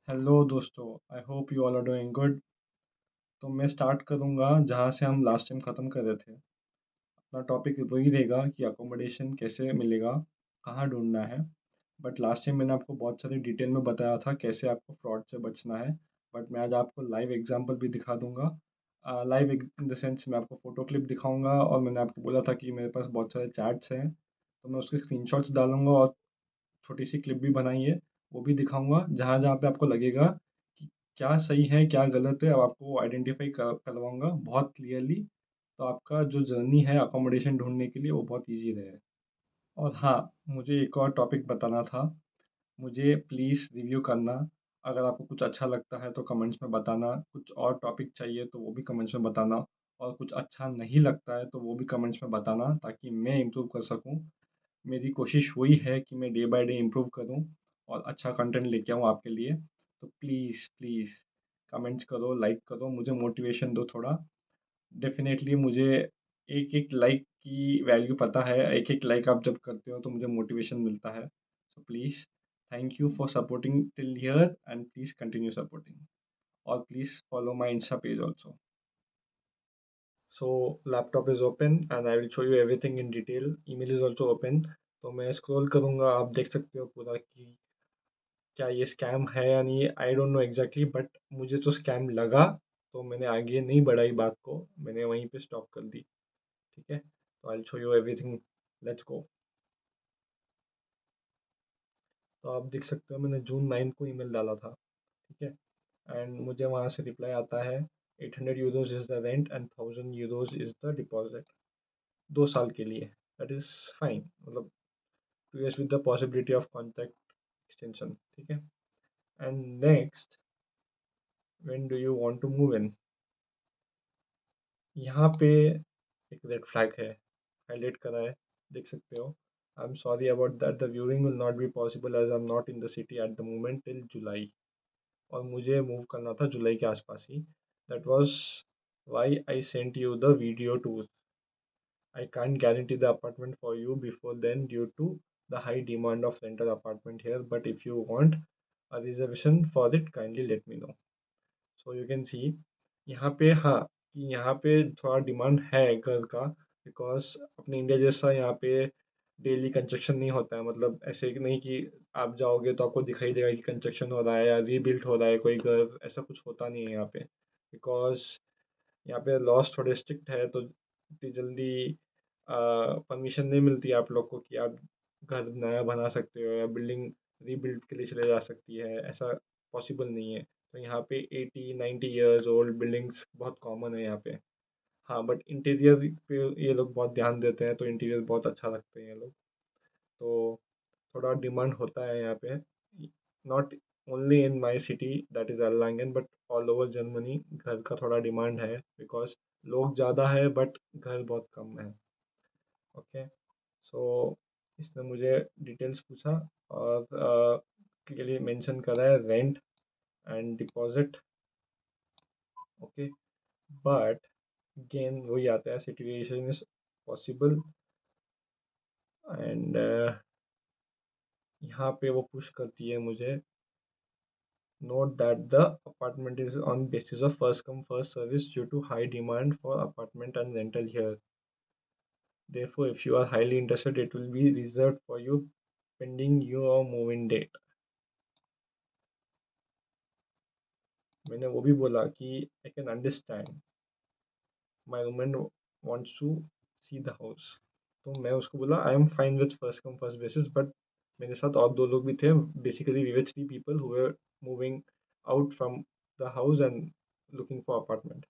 Hello दोस्तों, I hope you all are doing good. तो मैं स्टार्ट करूँगा जहाँ से हम लास्ट टाइम ख़त्म कर रहे थे। अपना टॉपिक वही रहेगा कि अकोमोडेशन कैसे मिलेगा, कहाँ ढूंढना है। बट लास्ट टाइम मैंने आपको बहुत सारी डिटेल में बताया था कैसे आपको फ्रॉड से बचना है। बट मैं आज आपको लाइव एग्जांपल भी दिखा दूंगा। लाइव इन द सेंस मैं आपको फ़ोटो क्लिप दिखाऊंगा, और मैंने आपको बोला था कि मेरे पास बहुत सारे चैट्स हैं, तो मैं उसके स्क्रीनशॉट्स डालूंगा और छोटी सी क्लिप भी बनाई है, वो भी दिखाऊंगा। जहाँ जहाँ पे आपको लगेगा कि क्या सही है क्या गलत है, अब आपको आइडेंटिफाई करवाऊंगा बहुत क्लियरली। तो आपका जो जर्नी है अकोमोडेशन ढूंढने के लिए वो बहुत इजी रहे। और हाँ, मुझे एक और टॉपिक बताना था। मुझे प्लीज़ रिव्यू करना। अगर आपको कुछ अच्छा लगता है तो कमेंट्स में बताना, कुछ और टॉपिक चाहिए तो वो भी कमेंट्स में बताना, और कुछ अच्छा नहीं लगता है तो वो भी कमेंट्स में बताना, ताकि मैं इम्प्रूव कर सकूँ। मेरी कोशिश वही है कि मैं डे बाय डे इम्प्रूव करूँ और अच्छा कंटेंट लेके आऊँ आपके लिए। तो प्लीज़ प्लीज़ कमेंट्स करो, लाइक करो, मुझे मोटिवेशन दो थोड़ा। डेफ़िनेटली मुझे एक-एक लाइक की वैल्यू पता है, एक-एक लाइक आप जब करते हो तो मुझे मोटिवेशन मिलता है। So please, thank you for supporting till here, and please continue supporting, और please follow my Insta page also. So laptop is open and I will show you everything in detail. Email is also open. तो मैं scroll करूँगा, आप देख सकते हो पूरा कि क्या ये स्कैम है या नहीं। I don't know exactly, but मुझे तो स्कैम लगा, तो मैंने आगे नहीं बढ़ाई बात को, मैंने वहीं पे स्टॉप कर दी। ठीक है, तो I show you everything. Let's go. तो आप देख सकते हो मैंने जून 9 को ईमेल डाला था। ठीक है, एंड मुझे वहाँ से रिप्लाई आता है, 800 euros is the rent and 1000 euros is the deposit, 2 साल के लिए। दैट इज़ फाइन, मतलब 2 years with the possibility of contract extension। ठीक है, and next, when do you want to move in, यहाँ पे एक रेड फ्लैग है, हाईलाइट करा है, देख सकते हो। I am sorry about that, the viewing will not be possible as I am not in the city at the moment till July. और मुझे मूव करना था जुलाई के आसपास ही। That was why I sent you the video tours. I can't guarantee the apartment for you before then due to the high demand of rental apartment here, but if you want a reservation for it, kindly let me know. So you can see यहाँ पे, हाँ, कि यहाँ पे थोड़ा demand है घर का, बिकॉज अपने इंडिया जैसा यहाँ पे डेली कंस्ट्रक्शन नहीं होता है। मतलब ऐसे कि नहीं कि आप जाओगे तो आपको दिखाई देगा कि कंस्ट्रक्शन हो रहा है या रीबिल्ड हो रहा है कोई घर, ऐसा कुछ होता नहीं है यहाँ पे। बिकॉज यहाँ पे लॉस थोड़े स्ट्रिक्ट है, तो इतनी जल्दी परमिशन नहीं मिलती आप लोग को कि आप घर नया बना सकते हो या बिल्डिंग रीबिल्ड के लिए चले जा सकती है, ऐसा पॉसिबल नहीं है। तो यहाँ पे 80-90 ईयर्स ओल्ड बिल्डिंग्स बहुत कॉमन है यहाँ पे। हाँ, बट इंटीरियर पे ये लोग बहुत ध्यान देते हैं, तो इंटीरियर बहुत अच्छा रखते हैं ये लोग। तो थोड़ा डिमांड होता है यहाँ पे, not only in my city that is Erlangen, but all over Germany घर का थोड़ा डिमांड है, बिकॉज लोग ज़्यादा है बट घर बहुत कम है। ओके, सो इसने मुझे डिटेल्स पूछा और क्लियरली मेंशन करा है rent and deposit. Okay, but again वही आता है, सिचुएशन इज पॉसिबल, एंड यहाँ पे वो पुश करती है मुझे, note that the apartment is on basis of first come first service due to high demand for apartment and rental here. Therefore, if you are highly interested, it will be reserved for you pending your move-in date. मैंने वो भी बोला कि I can understand my roommate wants to see the house। तो मैं उसको बोला I am fine with first come first basis, but मेरे साथ और दो लोग भी थे। Basically we were 3 people who were moving out from the house and looking for apartment.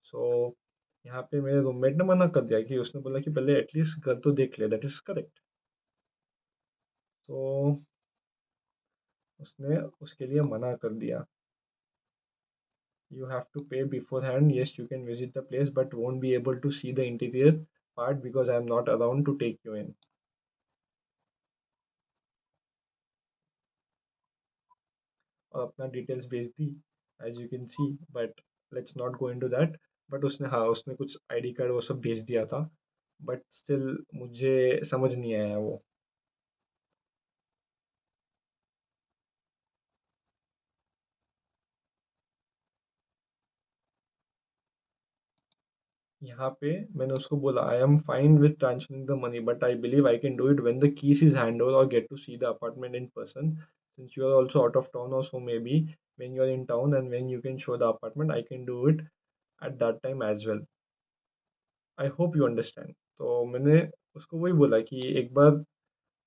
So यहाँ पे मेरे रूममेट ने मना कर दिया, कि उसने बोला कि पहले एटलीस्ट घर तो देख ले। That is correct. तो उसने उसके लिए मना कर दिया। You have to pay beforehand. Yes, you can visit the place, but won't be able to see the interior part because I am not around to take you in. और अपना details भेज दी, as you can see, but let's not go into that. But उसने, हाँ, उसने कुछ ID card वो सब भेज दिया था, बट स्टिल मुझे समझ नहीं आया वो। यहाँ पे मैंने उसको बोला I am fine with transferring the money but I believe I can do it when the keys is hand over और get to see the apartment in person since you are also out of town और so maybe when you are in town and when you can show the apartment I can do it at that time as well. I hope you understand. तो मैंने उसको वही बोला कि एक बार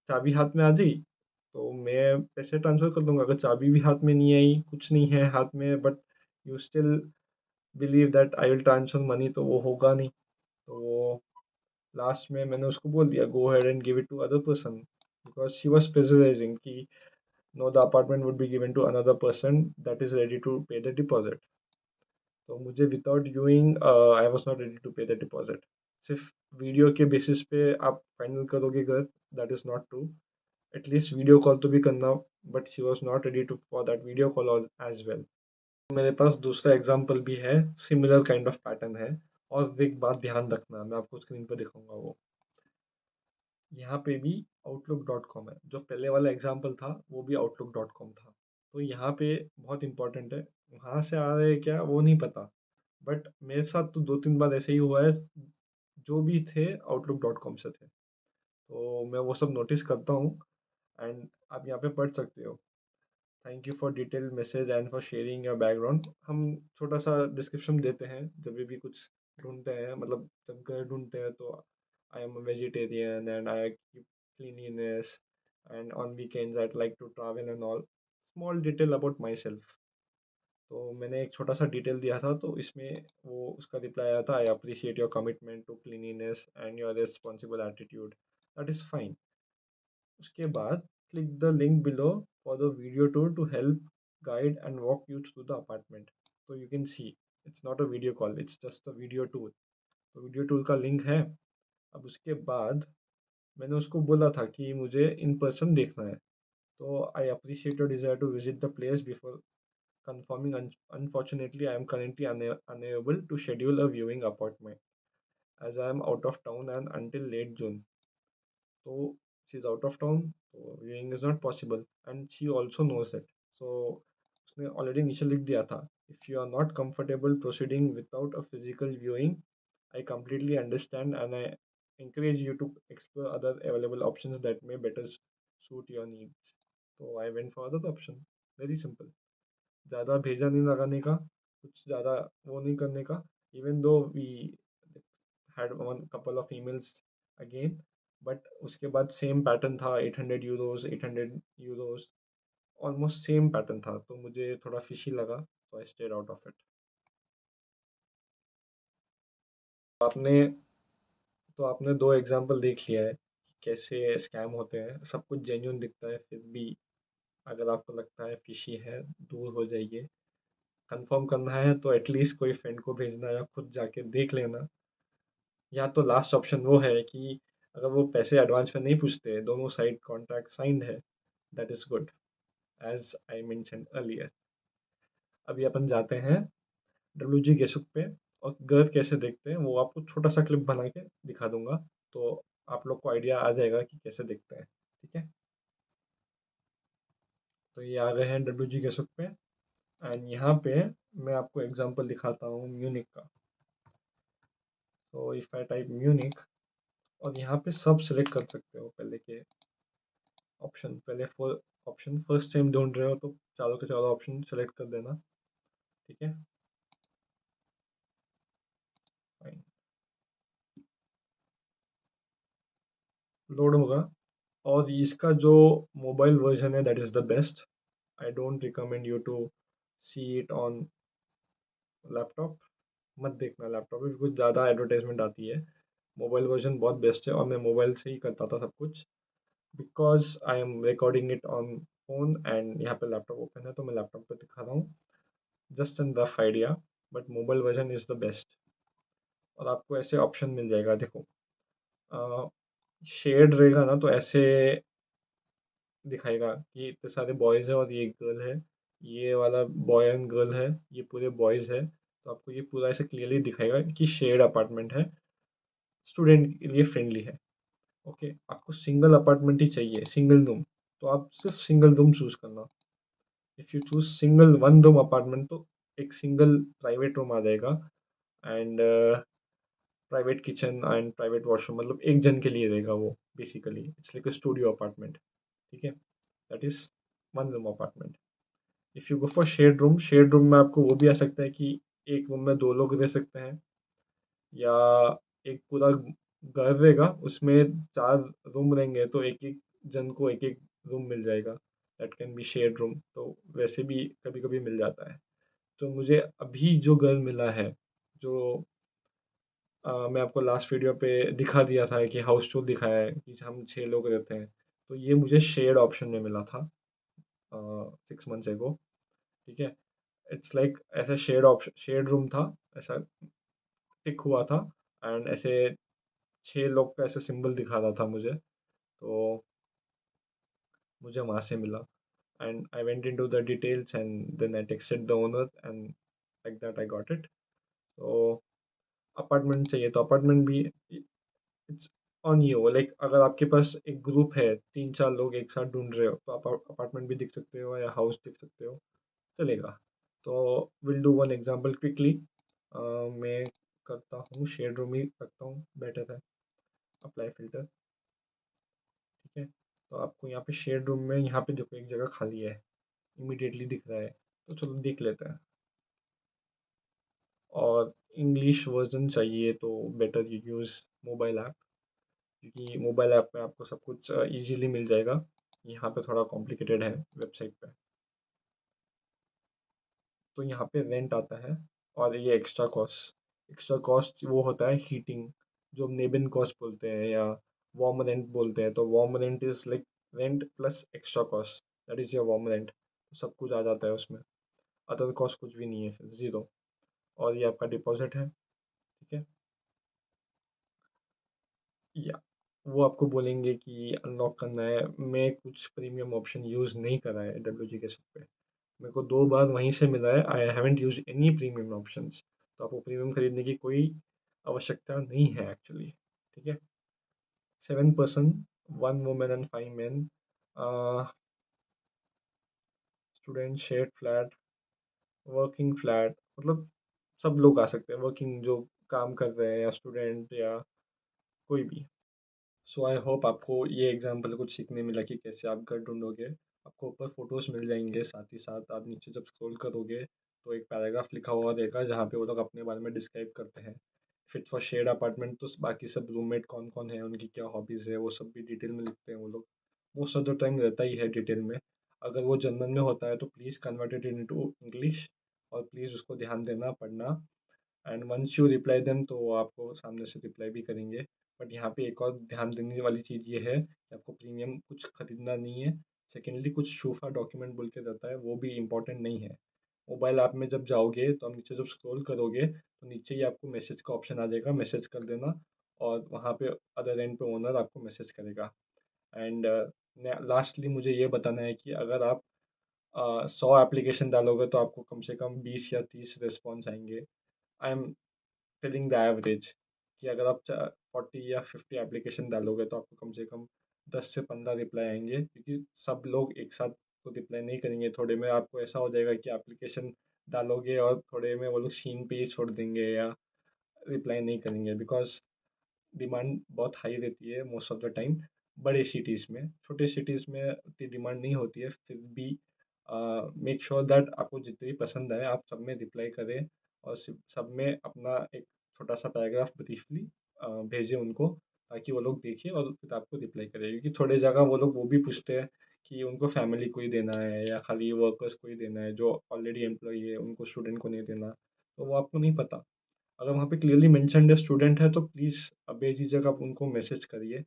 चाबी हाथ में आ जाई तो मैं पैसे ट्रांसफर कर दूंगा, अगर चाबी भी हाथ में नहीं आई, कुछ नहीं है हाथ में, but you still believe that I will transfer money, तो वो होगा नहीं। तो लास्ट में मैंने उसको बोल दिया गो ahead and give it to other person because she was pressurizing कि no, the apartment would be given to another person that is ready to pay the deposit. तो मुझे without viewing I was not ready to pay the deposit. सिर्फ video के basis पे आप final करोगे घर, that is not true. At least video call तो भी करना, but she was not ready to for that video call as well. मेरे पास दूसरा एग्जांपल भी है, सिमिलर काइंड ऑफ पैटर्न है। और एक बात ध्यान रखना, मैं आपको स्क्रीन पर दिखाऊंगा वो। यहाँ पे भी outlook.com है, जो पहले वाला एग्जांपल था वो भी outlook.com था। तो यहाँ पे बहुत इंपॉर्टेंट है, वहाँ से आ रहे हैं क्या वो नहीं पता, बट मेरे साथ तो 2-3 बार ऐसे ही हुआ है, जो भी थे outlook.com से थे। तो मैं वो सब नोटिस करता हूँ एंड आप यहाँ पे पढ़ सकते हो। Thank you for detailed message and for sharing your background. हम छोटा सा डिस्क्रिप्शन देते हैं जब भी कुछ ढूंढते हैं, मतलब जब घर ढूंढते हैं तो I am vegetarian and I keep cleanliness and on weekends I like to travel and all small detail about myself. तो मैंने एक छोटा सा डिटेल दिया था, तो इसमें वो उसका रिप्लाई आया था I appreciate your commitment to cleanliness and your responsible attitude, that is fine. उसके बाद click the link below for the video tour to help guide and walk you through the apartment. तो you can see it's not a video call, it's just a video tour. तो video tour का link है। अब उसके बाद मैंने उसको बोला था कि मुझे इन पर्सन देखना है, तो I appreciate your desire to visit the place before confirming. Unfortunately, I am currently unable to schedule a viewing appointment as I am out of town and until late June. So she is out of town, so viewing is not possible, and she also knows it. So उसने already नीचे लिख दिया था, if you are not comfortable proceeding without a physical viewing, I completely understand and I encourage you to explore other available options that may better suit your needs. So I went for other option. Very simple. ज़्यादा भेजा नहीं लगाने का, कुछ ज़्यादा वो नहीं करने का। Even though we had one couple of emails again, but उसके बाद सेम पैटर्न था, 800 euros 800 euros, almost same pattern था, तो मुझे थोड़ा फिशी लगा, तो I stayed out of it. आपने आपने दो एग्जांपल देख लिया है कैसे स्कैम होते हैं, सब कुछ जेन्युइन दिखता है, फिर भी अगर आपको लगता है फिशी है, दूर हो जाइए। कंफर्म करना है तो एटलीस्ट कोई फ्रेंड को भेजना या खुद जाके देख लेना। या तो लास्ट ऑप्शन वो है कि अगर वो पैसे एडवांस में नहीं पूछते, दोनों साइड कॉन्ट्रैक्ट साइंड है, that is good as I mention earlier. अभी अपन जाते हैं डब्ल्यू जी गेसुक पे, और घर कैसे देखते हैं वो आपको छोटा सा क्लिप बना के दिखा दूंगा, तो आप लोग को आइडिया आ जाएगा कि कैसे दिखते हैं। ठीक है, तो ये आ गए हैं डब्ल्यू जी गेसुक पे, एंड यहाँ पे मैं आपको एग्जांपल दिखाता हूँ म्यूनिक का। तो इफ़ आई टाइप म्यूनिक, और यहाँ पे सब सिलेक्ट कर सकते हो पहले के ऑप्शन, पहले फोर ऑप्शन फर्स्ट टाइम ढूंढ रहे हो तो चारों के चारों ऑप्शन सेलेक्ट कर देना। ठीक है, फाइन, लोड होगा। और इसका जो मोबाइल वर्जन है that is the best. I don't recommend you to see it on laptop, मत देखना लैपटॉप पे, कुछ ज़्यादा एडवर्टाइजमेंट आती है। मोबाइल वर्जन बहुत बेस्ट है, और मैं मोबाइल से ही करता था सब कुछ, because I am recording it on phone and यहाँ पे लैपटॉप ओपन है, तो मैं लैपटॉप पे दिखा रहा हूँ, just an rough idea, but mobile version is the best. और आपको ऐसे ऑप्शन मिल जाएगा, देखो शेड रहेगा ना, तो ऐसे दिखाएगा कि इतने सारे बॉयज़ है और ये एक गर्ल है, ये वाला बॉय एंड गर्ल है, ये पूरे बॉयज़ है, तो आपको ये पूरा ऐसे क्लियरली दिखाएगा कि शेड अपार्टमेंट है, स्टूडेंट के लिए फ्रेंडली है। ओके, आपको सिंगल अपार्टमेंट ही चाहिए, सिंगल रूम, तो आप सिर्फ सिंगल रूम चूज़ करना। If you choose single one room apartment, तो एक सिंगल प्राइवेट रूम आ जाएगा, and private kitchen and private washroom, मतलब एक जन के लिए रहेगा वो, basically it's like a studio apartment. ठीक है, that is one room apartment. If you go for shared room में आपको वो भी आ सकता है कि एक रूम में दो लोग रह सकते हैं, या एक पूरा घर रहेगा उसमें चार रूम रहेंगे, तो एक एक जन को एक एक रूम मिल जाएगा। That can be shared room, तो वैसे भी कभी कभी मिल जाता है। तो मुझे अभी जो घर मिला है, जो मैं आपको लास्ट वीडियो पे दिखा दिया था कि हाउस टूर दिखाया है कि हम 6 लोग रहते हैं, तो ये मुझे शेयर्ड ऑप्शन में मिला था 6 मंथ्स एगो। ठीक है, इट्स लाइक ऐसा शेयर्ड ऑप्शन, शेयर्ड रूम था, ऐसा टिक हुआ था, एंड ऐसे 6 लोग का ऐसे सिंबल दिखा रहा था मुझे, तो मुझे वहाँ से मिला। And I went into the details and then I texted the owner and like that I got it. तो अपार्टमेंट चाहिए तो अपार्टमेंट भी इट्स ऑन यू, लाइक अगर आपके पास एक ग्रुप है, 3-4 लोग एक साथ ढूंढ रहे हो, तो आप अपार्टमेंट भी दिख सकते हो या हाउस दिख सकते हो, चलेगा। तो will do one example quickly. मैं करता हूँ शेड रूम ही रखता हूँ, बेटर है। अप्लाई फिल्टर, ठीक है। तो आपको यहाँ पे शेड रूम में यहाँ पे देखो एक जगह खाली है, इमीडिएटली दिख रहा है, तो चलो देख लेते हैं। और इंग्लिश वर्जन चाहिए तो better you use mobile app, क्योंकि मोबाइल ऐप में आपको सब कुछ इजीली मिल जाएगा। यहाँ पे थोड़ा कॉम्प्लिकेटेड है वेबसाइट पे। तो यहाँ पे रेंट आता है, और ये एक्स्ट्रा कॉस्ट वो होता है हीटिंग, जो नेबिन कॉस्ट बोलते हैं या वार्म रेंट बोलते हैं। तो warm rent is like rent plus extra cost, that is your warm rent. तो सब कुछ आ जाता है उसमें, अदर कॉस्ट कुछ भी नहीं है, फिर ज़ीरो। और ये आपका डिपॉजिट है, ठीक है। या वो आपको बोलेंगे कि अनलॉक करना है। मैं कुछ प्रीमियम ऑप्शन यूज़ नहीं करा है डब्ल्यू के सब पे, मेरे को 2 बार वहीं से मिला है। I haven't use any premium options, तो आपको प्रीमियम खरीदने की कोई आवश्यकता नहीं है एक्चुअली। ठीक है, 7 person, 1 women and 5 main, student, shared flat, working flat, मतलब सब लोग आ सकते हैं, वर्किंग जो काम कर रहे हैं या स्टूडेंट या कोई भी। सो आई होप आपको ये एग्जांपल कुछ सीखने मिला कि कैसे आप घर ढूंढोगे। आपको ऊपर फोटोज़ मिल जाएंगे, साथ ही साथ आप नीचे जब स्क्रॉल करोगे तो एक पैराग्राफ लिखा हुआ रहेगा जहाँ पे वो लोग अपने बारे में डिस्क्राइब करते हैं। फिट फॉर शेयर्ड अपार्टमेंट तो बाकी सब रूममेट कौन कौन है, उनकी क्या हॉबीज़ है, वो सब भी डिटेल में लिखते हैं वो लोग। मोस्ट ऑफ द टाइम रहता ही है डिटेल में। अगर वो जर्नल में होता है तो please convert it into English, और प्लीज़ उसको ध्यान देना, पढ़ना। And once you reply them तो वो आपको सामने से रिप्लाई भी करेंगे। बट यहाँ पे एक और ध्यान देने वाली चीज़ ये है कि आपको प्रीमियम कुछ खरीदना नहीं है। सेकेंडली, कुछ शूफा डॉक्यूमेंट बोल के रहता है, वो भी इम्पोर्टेंट नहीं है। मोबाइल ऐप में जब जाओगे तो आप नीचे जब स्क्रॉल करोगे तो नीचे ही आपको मैसेज का ऑप्शन आ जाएगा, मैसेज कर देना, और वहाँ पे अदर एंड पे ओनर आपको मैसेज करेगा। एंड लास्टली मुझे ये बताना है कि अगर आप 100 एप्लीकेशन डालोगे तो आपको कम से कम 20 या 30 रिस्पॉन्स आएंगे। I am telling the average, कि अगर आप 40 या 50 एप्लीकेशन डालोगे तो आपको कम से कम 10 से 15 रिप्लाई आएंगे, क्योंकि सब लोग एक साथ तो रिप्लाई नहीं करेंगे। थोड़े में आपको ऐसा हो जाएगा कि एप्लीकेशन डालोगे और थोड़े में वो लोग सीन पे ही छोड़ देंगे या रिप्लाई नहीं करेंगे, बिकॉज डिमांड बहुत हाई रहती है मोस्ट ऑफ द टाइम। बड़े सिटीज़ में, छोटे सिटीज़ में उतनी डिमांड नहीं होती है, फिर भी मेक श्योर दैट आपको जितनी पसंद आए आप सब में रिप्लाई करें, और सब में अपना एक छोटा सा पैराग्राफ ब्रीफली भेजें उनको, ताकि वो लोग देखें और फिर आपको रिप्लाई करें। क्योंकि थोड़े जगह वो लोग वो भी पूछते हैं कि उनको फैमिली को ही देना है या खाली वर्कर्स को ही देना है, जो ऑलरेडी एम्प्लॉई है उनको स्टूडेंट को नहीं देना, तो वो आपको नहीं पता। अगर वहाँ पे क्लियरली मेंशन्ड है स्टूडेंट है तो प्लीज़ बेझिझक आप उनको मैसेज करिए।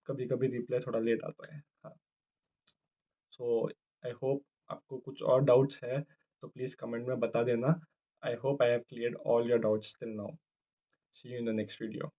कभी कभी रिप्लाई थोड़ा लेट आता है, हाँ। सो आई होप आपको कुछ और डाउट्स है तो प्लीज़ कमेंट में बता देना। I hope I have cleared all your doubts till now. See you in the next video.